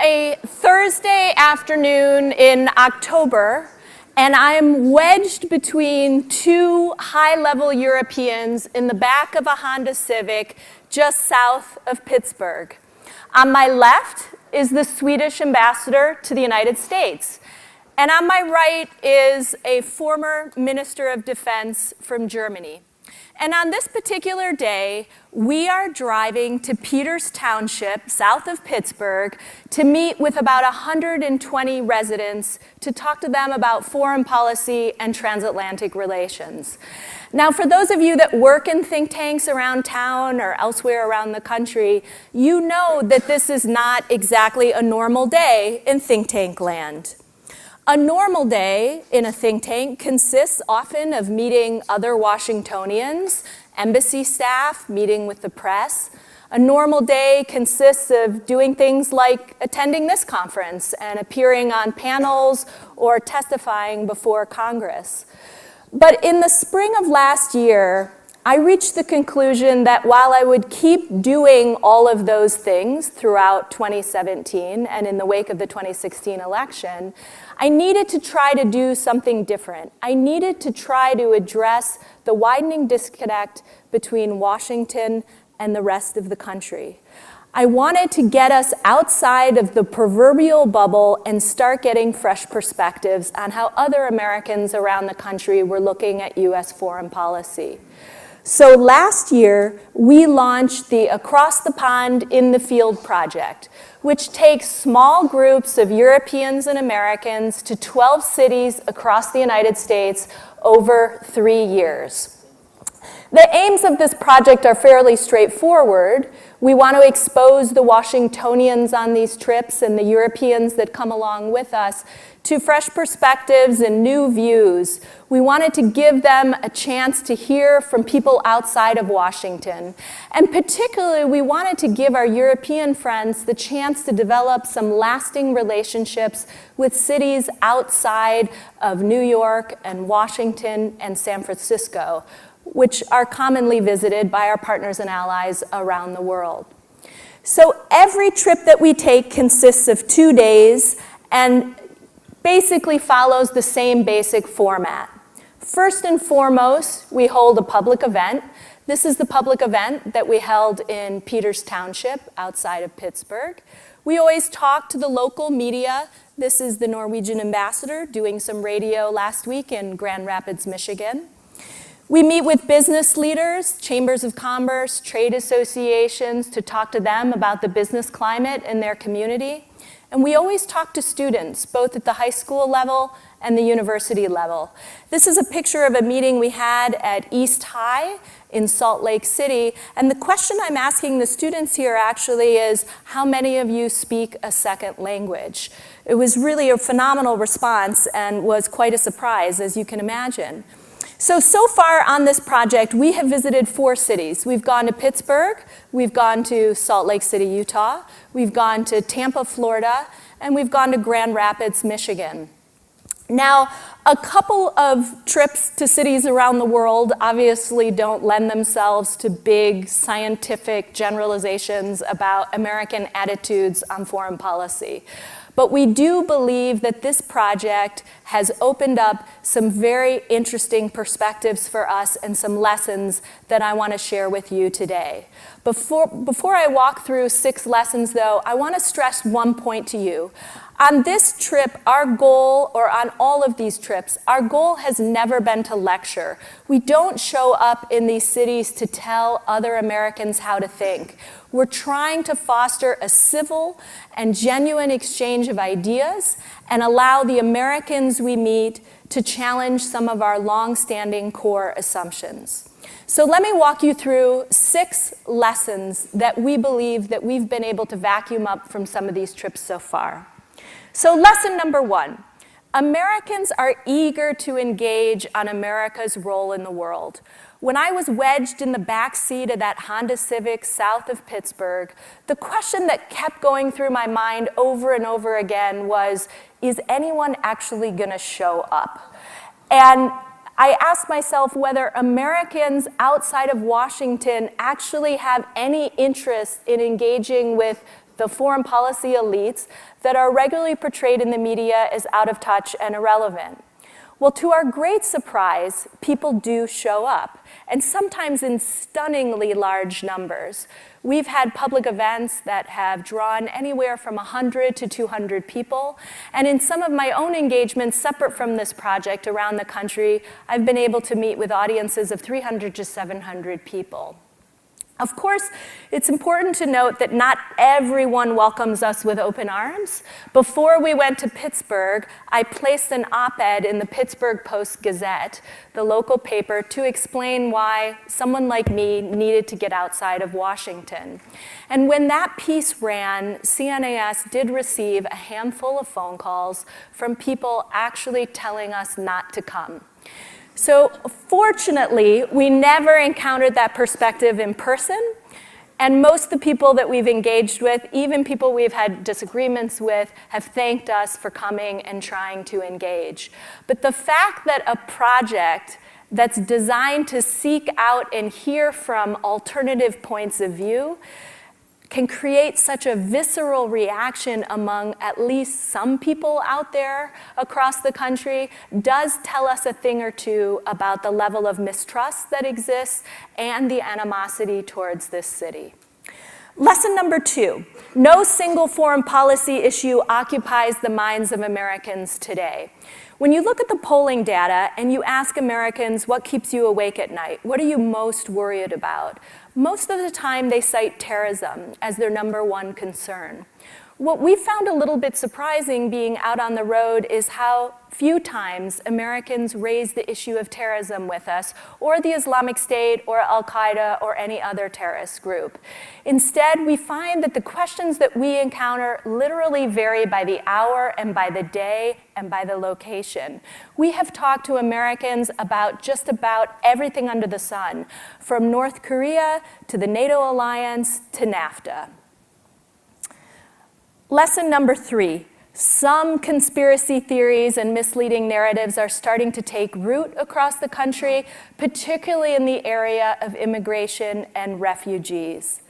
a Thursday afternoon in October, and I'm wedged between two high-level Europeans in the back of a Honda Civic just south of Pittsburgh. On my left is the Swedish ambassador to the United States, and on my right is a former Minister of Defense from Germany. And on this particular day, we are driving to Peters Township, south of Pittsburgh, to meet with about 120 residents to talk to them about foreign policy and transatlantic relations. Now, for those of you that work in think tanks around town or elsewhere around the country, you know that this is not exactly a normal day in think tank land. A normal day in a think tank consists often of meeting other Washingtonians, embassy staff, meeting with the press. A normal day consists of doing things like attending this conference and appearing on panels or testifying before Congress. But in the spring of last year, I reached the conclusion that while I would keep doing all of those things throughout 2017 and in the wake of the 2016 election, I needed to try to do something different. I needed to try to address the widening disconnect between Washington and the rest of the country. I wanted to get us outside of the proverbial bubble and start getting fresh perspectives on how other Americans around the country were looking at U.S. foreign policy. So last year, we launched the Across the Pond in the Field project, which takes small groups of Europeans and Americans to 12 cities across the United States over 3 years. The aims of this project are fairly straightforward. We want to expose the Washingtonians on these trips and the Europeans that come along with us to fresh perspectives and new views. We wanted to give them a chance to hear from people outside of Washington. And particularly, we wanted to give our European friends the chance to develop some lasting relationships with cities outside of New York and Washington and San Francisco, which are commonly visited by our partners and allies around the world. So every trip that we take consists of 2 days and basically follows the same basic format. First and foremost, we hold a public event. This is the public event that we held in Peters Township outside of Pittsburgh. We always talk to the local media. This is the Norwegian ambassador doing some radio last week in Grand Rapids, Michigan. We meet with business leaders, chambers of commerce, trade associations to talk to them about the business climate in their community. And we always talk to students, both at the high school level and the university level. This is a picture of a meeting we had at East High in Salt Lake City. And the question I'm asking the students here actually is, how many of you speak a second language? It was really a phenomenal response and was quite a surprise, as you can imagine. So far on this project, we have visited 4 cities. We've gone to Pittsburgh, we've gone to Salt Lake City, Utah, we've gone to Tampa, Florida, and we've gone to Grand Rapids, Michigan. Now, a couple of trips to cities around the world obviously don't lend themselves to big scientific generalizations about American attitudes on foreign policy. But we do believe that this project has opened up some very interesting perspectives for us and some lessons that I want to share with you today. Before I walk through 6 lessons, though, I want to stress one point to you. On this trip, our goal, or on all of these trips, our goal has never been to lecture. We don't show up in these cities to tell other Americans how to think. We're trying to foster a civil and genuine exchange of ideas and allow the Americans we meet to challenge some of our long-standing core assumptions. So let me walk you through 6 lessons that we believe that we've been able to vacuum up from some of these trips so far. So lesson number 1, Americans are eager to engage on America's role in the world. When I was wedged in the back seat of that Honda Civic south of Pittsburgh, the question that kept going through my mind over and over again was, is anyone actually going to show up? And I asked myself whether Americans outside of Washington actually have any interest in engaging with the foreign policy elites that are regularly portrayed in the media as out of touch and irrelevant. Well, to our great surprise, people do show up, and sometimes in stunningly large numbers. We've had public events that have drawn anywhere from 100 to 200 people, and in some of my own engagements separate from this project around the country, I've been able to meet with audiences of 300 to 700 people. Of course, it's important to note that not everyone welcomes us with open arms. Before we went to Pittsburgh, I placed an op-ed in the Pittsburgh Post-Gazette, the local paper, to explain why someone like me needed to get outside of Washington. And when that piece ran, CNAS did receive a handful of phone calls from people actually telling us not to come. So fortunately, we never encountered that perspective in person, and most of the people that we've engaged with, even people we've had disagreements with, have thanked us for coming and trying to engage. But the fact that a project that's designed to seek out and hear from alternative points of view can create such a visceral reaction among at least some people out there across the country does tell us a thing or two about the level of mistrust that exists and the animosity towards this city. Lesson number 2, no single foreign policy issue occupies the minds of Americans today. When you look at the polling data and you ask Americans what keeps you awake at night, what are you most worried about? Most of the time they cite terrorism as their #1 concern. What we found a little bit surprising being out on the road is how few times Americans raise the issue of terrorism with us, or the Islamic State, or Al-Qaeda, or any other terrorist group. Instead, we find that the questions that we encounter literally vary by the hour and by the day and by the location. We have talked to Americans about just about everything under the sun, from North Korea to the NATO alliance to NAFTA. Lesson number 3, some conspiracy theories and misleading narratives are starting to take root across the country, particularly in the area of immigration and refugees.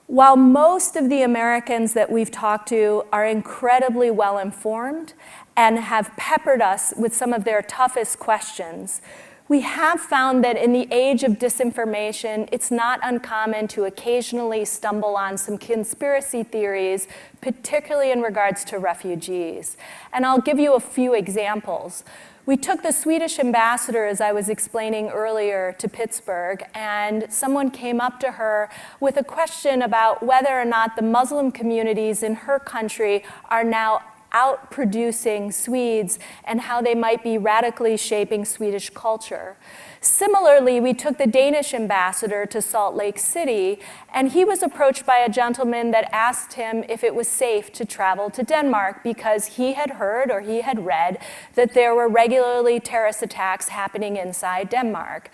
While most of the Americans that we've talked to are incredibly well informed and have peppered us with some of their toughest questions, we have found that in the age of disinformation, it's not uncommon to occasionally stumble on some conspiracy theories, particularly in regards to refugees. And I'll give you a few examples. We took the Swedish ambassador, as I was explaining earlier, to Pittsburgh, and someone came up to her with a question about whether or not the Muslim communities in her country are now outproducing Swedes and how they might be radically shaping Swedish culture. Similarly, we took the Danish ambassador to Salt Lake City, and he was approached by a gentleman that asked him if it was safe to travel to Denmark because he had heard or he had read that there were regularly terrorist attacks happening inside Denmark.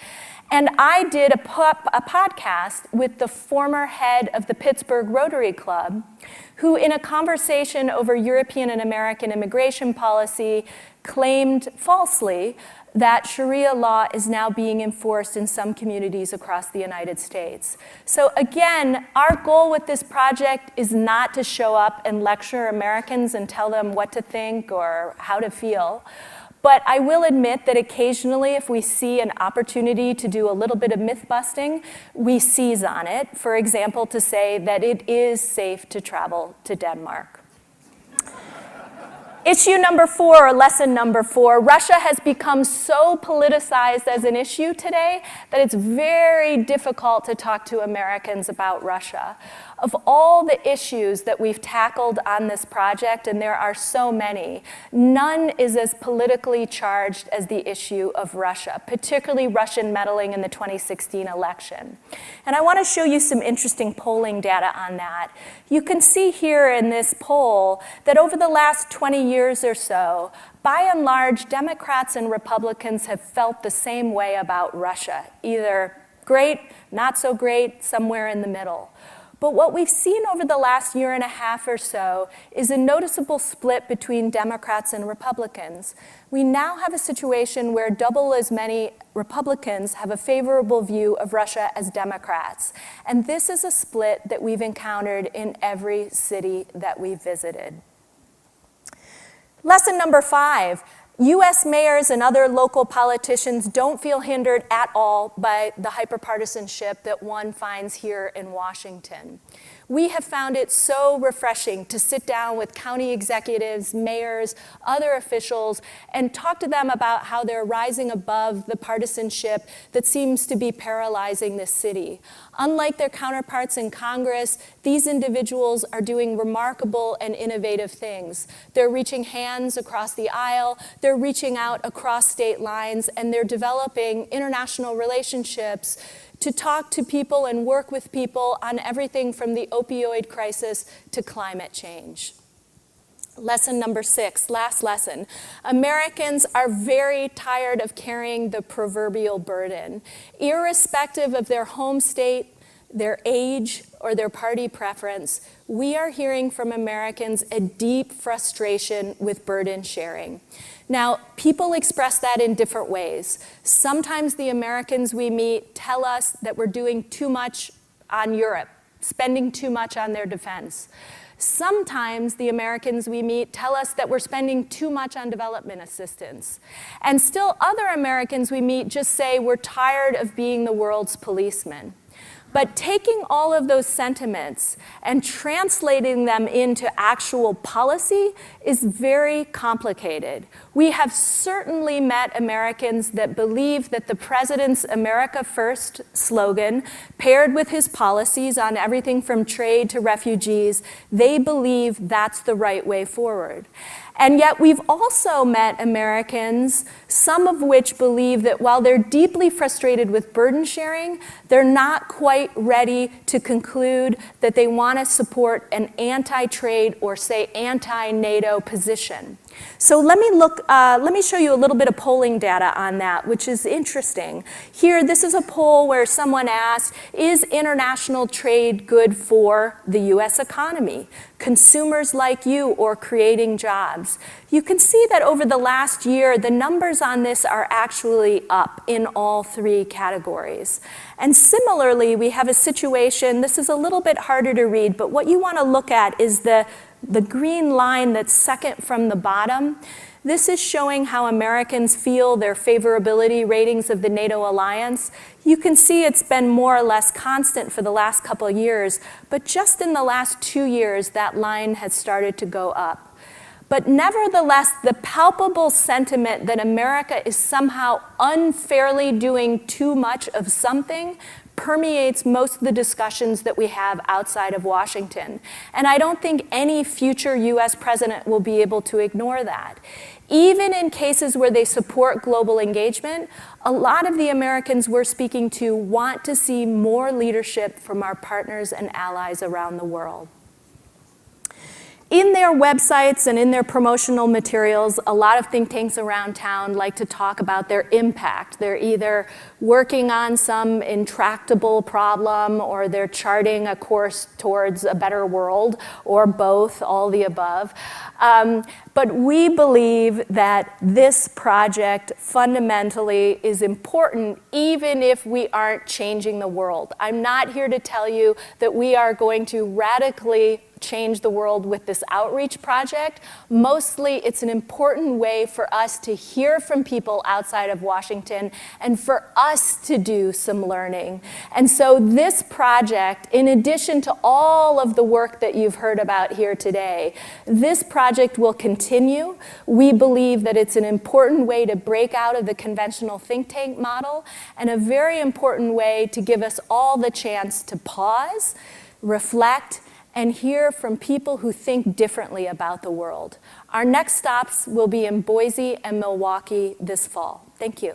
And I did a podcast with the former head of the Pittsburgh Rotary Club, who in a conversation over European and American immigration policy claimed falsely that Sharia law is now being enforced in some communities across the United States. So again, our goal with this project is not to show up and lecture Americans and tell them what to think or how to feel. But I will admit that occasionally, if we see an opportunity to do a little bit of myth busting, we seize on it. For example, to say that it is safe to travel to Denmark. Issue number 4, or lesson number 4, Russia has become so politicized as an issue today that it's very difficult to talk to Americans about Russia. Of all the issues that we've tackled on this project, and there are so many, none is as politically charged as the issue of Russia, particularly Russian meddling in the 2016 election. And I want to show you some interesting polling data on that. You can see here in this poll that over the last 20 years or so, by and large, Democrats and Republicans have felt the same way about Russia, either great, not so great, somewhere in the middle. But what we've seen over the last year and a half or so is a noticeable split between Democrats and Republicans. We now have a situation where double as many Republicans have a favorable view of Russia as Democrats. And this is a split that we've encountered in every city that we've visited. Lesson number 5. U.S. mayors and other local politicians don't feel hindered at all by the hyperpartisanship that one finds here in Washington. We have found it so refreshing to sit down with county executives, mayors, other officials, and talk to them about how they're rising above the partisanship that seems to be paralyzing this city. Unlike their counterparts in Congress, these individuals are doing remarkable and innovative things. They're reaching hands across the aisle, they're reaching out across state lines, and they're developing international relationships to talk to people and work with people on everything from the opioid crisis to climate change. Lesson number 6, last lesson. Americans are very tired of carrying the proverbial burden. Irrespective of their home state, their age, or their party preference, we are hearing from Americans a deep frustration with burden sharing. Now, people express that in different ways. Sometimes the Americans we meet tell us that we're doing too much on Europe, spending too much on their defense. Sometimes the Americans we meet tell us that we're spending too much on development assistance. And still other Americans we meet just say we're tired of being the world's policeman. But taking all of those sentiments and translating them into actual policy is very complicated. We have certainly met Americans that believe that the president's America First slogan, paired with his policies on everything from trade to refugees, they believe that's the right way forward. And yet we've also met Americans, some of which believe that while they're deeply frustrated with burden sharing, they're not quite ready to conclude that they want to support an anti-trade or, say, anti-NATO position. So let me show you a little bit of polling data on that, which is interesting. Here, this is a poll where someone asked, is international trade good for the US economy, consumers like you, or creating jobs? You can see that over the last year, the numbers on this are actually up in all 3 categories. And similarly, we have a situation, this is a little bit harder to read, but what you want to look at is the green line that's second from the bottom. This is showing how Americans feel their favorability ratings of the NATO alliance. You can see it's been more or less constant for the last couple of years, but just in the last 2 years, that line has started to go up. But nevertheless, the palpable sentiment that America is somehow unfairly doing too much of something permeates most of the discussions that we have outside of Washington. And I don't think any future US president will be able to ignore that. Even in cases where they support global engagement, a lot of the Americans we're speaking to want to see more leadership from our partners and allies around the world. In their websites and in their promotional materials, a lot of think tanks around town like to talk about their impact. They're either working on some intractable problem or they're charting a course towards a better world, or both, all the above. But we believe that this project fundamentally is important even if we aren't changing the world. I'm not here to tell you that we are going to radically change the world with this outreach project. Mostly, it's an important way for us to hear from people outside of Washington and for us to do some learning. And so this project, in addition to all of the work that you've heard about here today, this project will continue. We believe that it's an important way to break out of the conventional think tank model and a very important way to give us all the chance to pause, reflect, and hear from people who think differently about the world. Our next stops will be in Boise and Milwaukee this fall. Thank you.